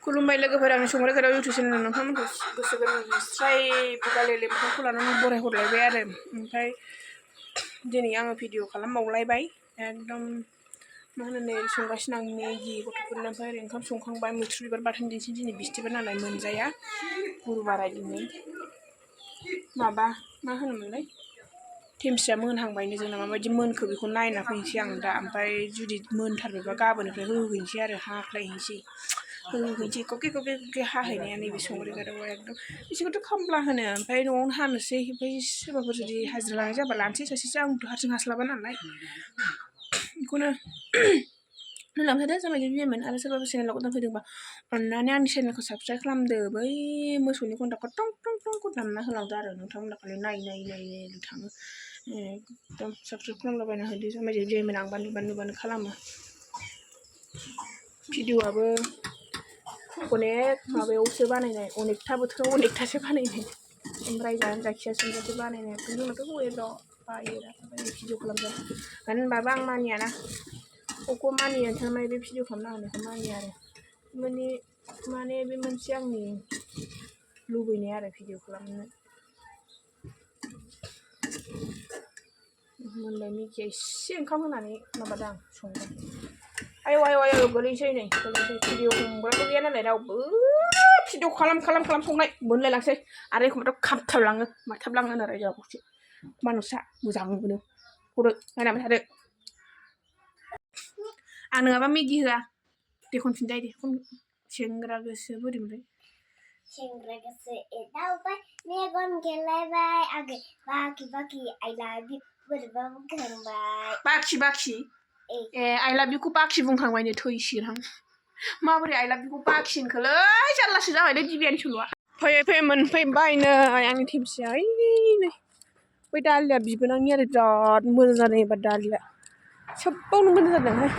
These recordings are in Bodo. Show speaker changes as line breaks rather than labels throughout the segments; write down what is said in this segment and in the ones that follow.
खुलुमबाय लोगोफोर आंनि संग्रा गोदाव इउटुब चेनेल नोंथांमोनखौ गोसो गोरबोनिफ्राय स्राय बुगालेले मोखांखौ लानानै बराय हरलायबाय आरो ओमफ्राय दिनै आङो भिडिअ खालामबावलायबाय एकदम मा होनो नै संगासिनो आं मेगि गथ'फोरनो ओमफ्राय ओरै ओंखाम संखांबाय मैथ्रु बिबार बाथोन देनोसै दिनै बिस्थिबार नालाय मोनजाया गुरुबाराय दिनै माबा मा होनोमोनलाय थेमसिया मोनहांबायनो जोंना माबायदि मोनखो बेखौ नायना फैनोसै आं दा ओमफ्राय जुदि मोनथारबायबा गाबोननिफ्राय होहैनोसै आरो हाख्लायहैनोसै होहैनोसै कके कके कके हाहैनाया नैबे संग्रा गोदावा एकदम बिसोरखौथ' खामला होनो ओमफ्राय न'आवनो हानोसै ओमफ्राय सोरबाफोर जुदि हाजिरा लानाय जाबा लानोसै सासेसो आंथ' हारसिं हास्लाबा नालाय बेखौनो होनलांबाय थादो जामाय बिमायमोन आरो सोरबाफोर चेनेलाव गोदान फैदोंबा अननानै आंनि चेनेलखौ साबस्क्राइब खालामदो बै मोसौनि कन्टाक्टखौ टं टं टं दामना होलांदो आरो नोंथांमोना खालि नायै थाङो एकदम साबस्क्राइब खालामलाबायना होदो जामाय बिमायमोन आंबा नुबानो खालामो भिडिअआबो अनेक माबायावसो बानायनाय अनेकथा बोथोराव अनेकथासो बानायनाय ओमफ्राय जायखिया सोंजासो बानायनाय जोंनाथ' हयेर' बायोरा भिडिअ खालामजा मानो होनबाबो आं मानियाना अखौ मानियो थारमाने बे भिडिअ खालामना होनायखौ मानिया आरो माने बे मोनसे आंनि लुबैनाय आरो भिडिअ खालामनो मोनबाय मिथिया एसे ओंखाम होनानै माबादां संदों आयौ गोलैसै नै भिडिअ हमग्राबो गैया नालाय रावबो भिडिअ खालाम संनाय मोनलायलांसै आरो एखमबाथ' खामथाबलाङो माथाबलाङो होनो रायजोआवसो मानुसा मोजां मोनो हरदो नायनानै थादो आं नङाबा मेगि होआ दे खनफिनजायो दे सेंग्रा गोसो बोरैमोनलाय
सेंग्रा गोसो एदावबाय मेगन गेलेबाय आगै बाखि आइ लाभ इउ बोरैबा बुंखांबाय
बाखि ए आइ लाभ इउखौ बाखि बुंखांबायनो थैसिगोन आं माबोरै आइ लाभ इउखौ बाखि होनखोलै जारलासो जाबायलै दिबियानि सल'आ फैयै मोनफैबायनो आंनि थेमसिया ओइ नै बै दालिया बिबोनांनि आरो बिराद मोजां जादों एबार दालिया सोबबावनो मोजां जादोंहाय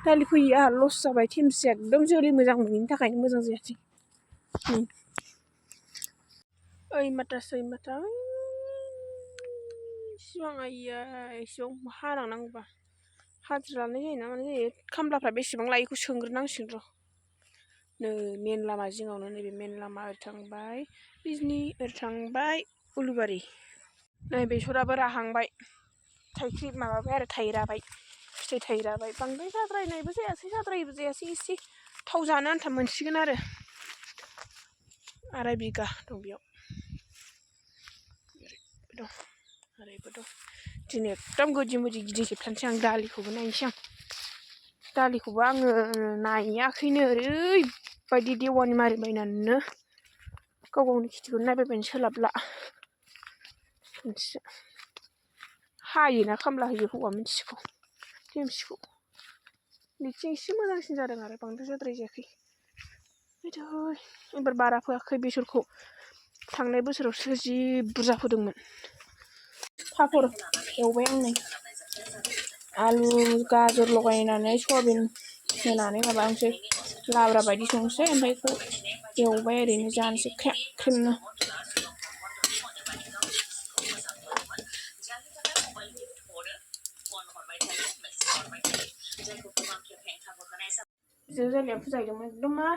दालि फैयो आंहा लस जाबाय थेमसिया एकदम जोलै मोजां मोनैनि थाखायनो मोजां जायासै ओइ माथा इसिबां इसिबां हानांनांगौबा हाजिरा लानाय जायो ना मानाय जायो खामलाफ्रा बेसेबां लायोखौ सोंग्रोनांसिगोन र' नै मेन लामा जिङावनो नैबे मेन लामा ओरै थांबाय बिजनि ओरै थांबाय उलुबारि नै बेसराबो राहांबाय थाइख्रि माबाबाय आरो थाइराबाय फिथाइ थाइराबाय बांद्राय जाद्रायनायबो जायासै एसे थाव जानो आन्था मोनसिगोन आरो 2.5 बिगा दं बेयाव ओरैबो दं दिनै एकदम गोदि मोदि गिदिंजोबथारनोसै आं दालिखौबो नायनोसै आं दालिखौबो आङो नायाखैनो ओरैबायदि देवानि मारिबायनानैनो गाव गावनि खेथिखौ नायबायबायनो सोलाबला मोनथिया हायोना खामला होयो हौवा मिथिगौ थेमसिखौ बिथिं एसे मोजांसिन जादों आरो बांद्राय जाद्राय जायाखै एबार बारा फोआखै बेसरखौ थांनाय बोसोरावसो जि बुरजा फोदोंमोन पापर एवबाय आं नै आलु गाजर लगायनानै सयाबिन होनानै माबानोसै लाब्रा बायदि संसै ओमफ्राय बेखौ एवबाय ओरैनो जानोसै ख्रेमनो जोंनिया फुजा हैदोंमोन एकदम मा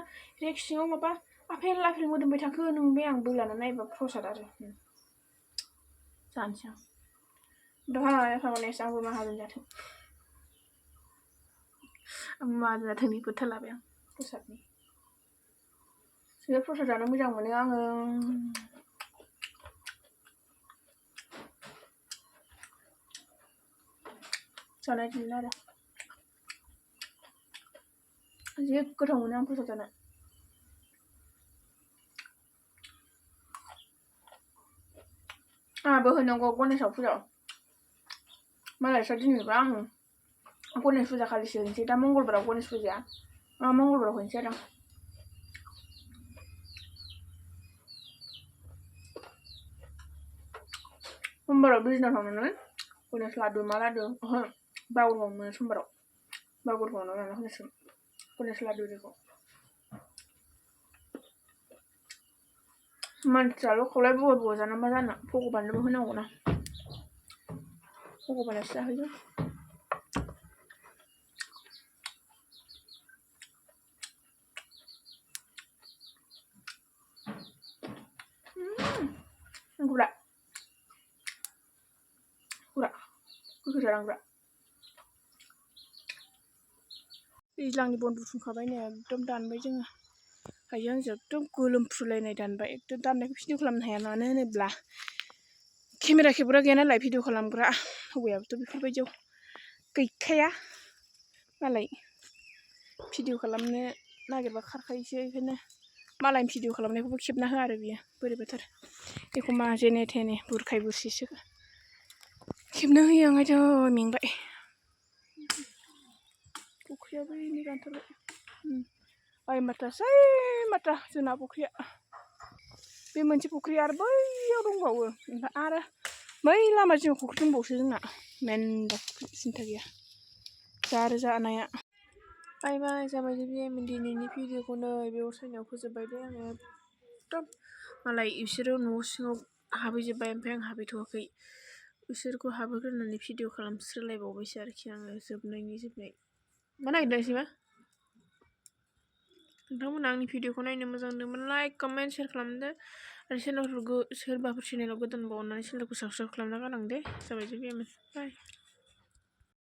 रेक सिङाव माबा आफेल मोदोमबाय थाखो नंबाय आं बोलाना नायबा प्रसाद आरो जानोसै आं दहाय फागनेस आंबो माहाजोन जाथों फोथा लाबाय आं प्रसादनि प्रसाद जानो मोजां मोनो आङो जानाय दिनो आरो जि गोथाव मोनो आं प्रसाद जानो आंहाबो होनांगौ गणेशआव फुजा मालायसो दिनैबा आं गणेश फुजा खालिसो हैनोसै दा मंगलबाराव गणेश फुजाया मंगलबाराव हैनोसै आरो समबाराव बिजनेस थांनानै गणेश लादु मा लादु बावुरबावनो समबाराव बावुरबावनो लाना होनोसै गणेश लादु बेखौ मानसियाल' खौलाय बबाव जाना मा जानो भगबाननोबो होनांगौना भगबानासो जाहोयो जालांग्रा दैज्लांनि बन बुथुमखाबाय नै एकदम दानबाय जोङो आइजो आंजों एकदम गोलोमफ्रुलायनाय दानबाय एकदम दाननायखौ भिडिअ खालामनो हाया मानो होनोब्ला केमेरा खेबग्रा गैया नालाय भिडिअ खालामग्रा हौवायाबोथ' बेफोरबायदियाव गैखाया मालाय भिडिअ खालामनो नागिरबा खारखायोसो बेखायनो मालायनि भिडिअ खालामनायखौबो खेबना होआ आरो बियो बोरैबाथार एखमबा जेने थेने बुरखाय बुरसिसो खेबना होयो आं आयदै मेंबाय फुख्रियाबो एनै रानथारबाय ओइ माथासै माथा जोंना फुख्रिया बे मोनसे फुख्रि आरो बैयाव दंबावो ओमफ्राय आरो बै लामा जिङाव फुख्रि दंबावोसो जोंना मेनला फुख्रि सिन्था गैया जा जानाया बाय बाय जाबाय बे दिनैनि भिडिअखौ नै बेयाव साइनायाव फोजोबबाय दे आङो एकदम मालाय बिसोरो न' सिङाव हाबहैजोब्बाय ओमफ्राय आं हाबहैथ'वाखै बिसोरखौ हाबहोग्रोनानै भिडिअ खालामस्रोलायबावबायसो आरोखि आङो जोबनाय मा नागिरदों सैमा नोंथांमोना आंनि भिडिअखौ नायनो मोजां मोनदोंमोन लाइक कमेन्ट शेयार खालामदो आरो सोरबाफोर चेनेलाव गोदानबा अननानै चेनेलखौ साबस्क्राइब खालामना गालांदो जाबाय बाय